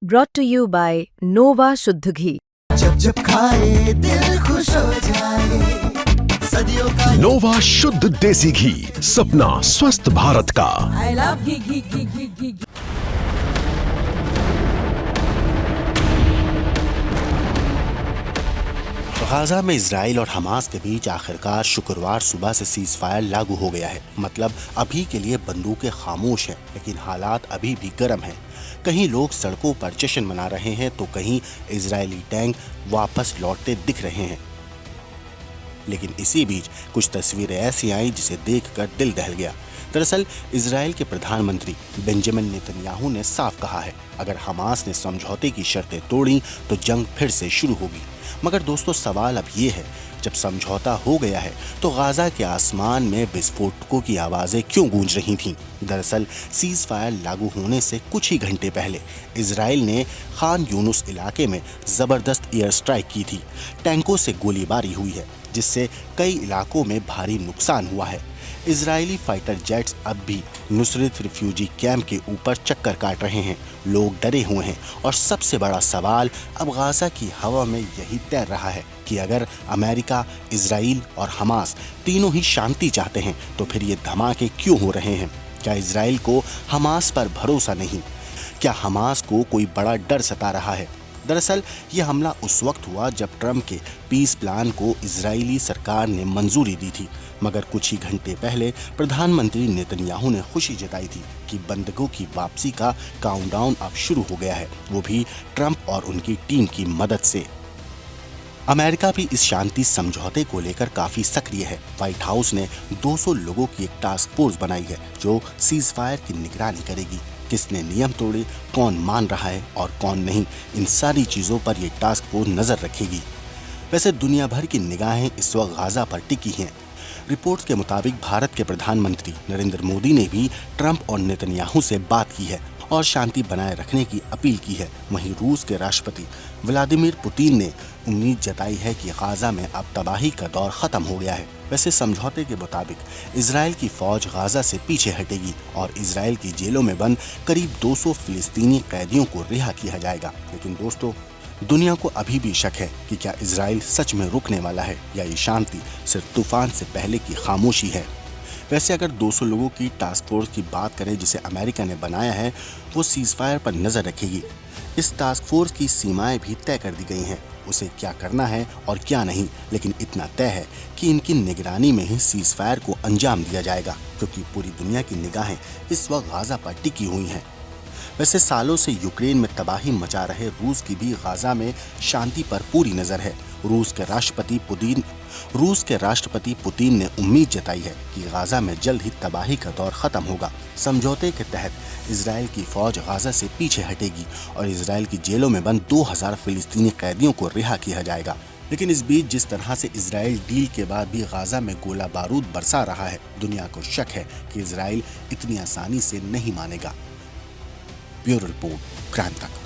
brought to you by Nova शुद्ध घी। जब जब खाए दिल खुश हो जाए, सदियों का नोवा शुद्ध देसी घी, सपना स्वस्थ भारत का। I love ghee. गाजा में इजराइल और हमास के बीच आखिरकार शुक्रवार सुबह से सीज फायर लागू हो गया है। मतलब अभी के लिए बंदूकें खामोश हैं, लेकिन हालात अभी भी गर्म हैं। कहीं लोग सड़कों पर जश्न मना रहे हैं तो कहीं इजरायली टैंक वापस लौटते दिख रहे हैं। लेकिन इसी बीच कुछ तस्वीरें ऐसी आई जिसे देखकर दिल दहल गया। दरअसल इजराइल के प्रधानमंत्री बेंजामिन नेतन्याहू ने साफ कहा है, अगर हमास ने समझौते की शर्तें तोड़ी तो जंग फिर से शुरू होगी। मगर दोस्तों, सवाल अब ये है, जब समझौता हो गया है तो गाजा के आसमान में विस्फोटकों की आवाजें क्यों गूंज रही थीं? दरअसल सीज फायर लागू होने से कुछ ही घंटे पहले इजराइल ने खान यूनुस इलाके में जबरदस्त एयर स्ट्राइक की थी। टैंकों से गोलीबारी हुई है, जिससे कई इलाकों में भारी नुकसान हुआ है। इजरायली फाइटर जेट्स अब भी नुसरत रिफ्यूजी कैंप के ऊपर चक्कर काट रहे हैं। लोग डरे हुए हैं और सबसे बड़ा सवाल अब गाजा की हवा में यही तैर रहा है कि अगर अमेरिका, इजराइल और हमास तीनों ही शांति चाहते हैं तो फिर ये धमाके क्यों हो रहे हैं? क्या इजराइल को हमास पर भरोसा नहीं? क्या हमास को कोई बड़ा डर सता रहा है? दरअसल ये हमला उस वक्त हुआ जब ट्रंप के पीस प्लान को इजरायली सरकार ने मंजूरी दी थी। मगर कुछ ही घंटे पहले प्रधानमंत्री नेतन्याहू ने खुशी जताई थी कि बंधकों की वापसी का काउंटडाउन अब शुरू हो गया है, वो भी ट्रंप और उनकी टीम की मदद से। अमेरिका भी इस शांति समझौते को लेकर काफी सक्रिय है। व्हाइट हाउस ने 200 लोगों की एक टास्क फोर्स बनाई है जो सीज फायर की निगरानी करेगी। किसने नियम तोड़े, कौन मान रहा है और कौन नहीं, इन सारी चीजों पर यह टास्क फोर्स नजर रखेगी। वैसे दुनिया भर की निगाहें इस वक्त गाजा पर टिकी हैं। रिपोर्ट्स के मुताबिक भारत के प्रधानमंत्री नरेंद्र मोदी ने भी ट्रंप और नेतन्याहू से बात की है और शांति बनाए रखने की अपील की है। वहीं रूस के राष्ट्रपति व्लादिमीर पुतिन ने उम्मीद जताई है कि गाजा में अब तबाही का दौर खत्म हो गया है। वैसे समझौते के मुताबिक इजराइल की फौज गाजा से पीछे हटेगी और इजराइल की जेलों में बंद करीब 200 फिलिस्तीनी कैदियों को रिहा किया जाएगा। लेकिन दोस्तों, दुनिया को अभी भी शक है कि क्या इजराइल सच में रुकने वाला है या ये शांति सिर्फ तूफान से पहले की खामोशी है। वैसे अगर 200 लोगों की टास्क फोर्स की बात करें जिसे अमेरिका ने बनाया है, वो सीज फायर पर नजर रखेगी। इस टास्क फोर्स की सीमाएं भी तय कर दी गई हैं, उसे क्या करना है और क्या नहीं। लेकिन इतना तय है कि इनकी निगरानी में ही सीज फायर को अंजाम दिया जाएगा, क्योंकि पूरी दुनिया की निगाहें इस वक्त गाजा पर टिकी हुई हैं। वैसे सालों से यूक्रेन में तबाही मचा रहे रूस की भी गाजा में शांति पर पूरी नजर है। रूस के राष्ट्रपति पुतिन ने उम्मीद जताई है कि गाजा में जल्द ही तबाही का दौर खत्म होगा। समझौते के तहत इजराइल की फौज गाजा से पीछे हटेगी और इजराइल की जेलों में बंद 2000 फिलिस्तीनी कैदियों को रिहा किया जाएगा। लेकिन इस बीच जिस तरह से इजराइल डील के बाद भी गाजा में गोला बारूद बरसा रहा है, दुनिया को शक है कि इजराइल इतनी आसानी से नहीं मानेगा। ब्यूरो रिपोर्ट, क्रांति तक।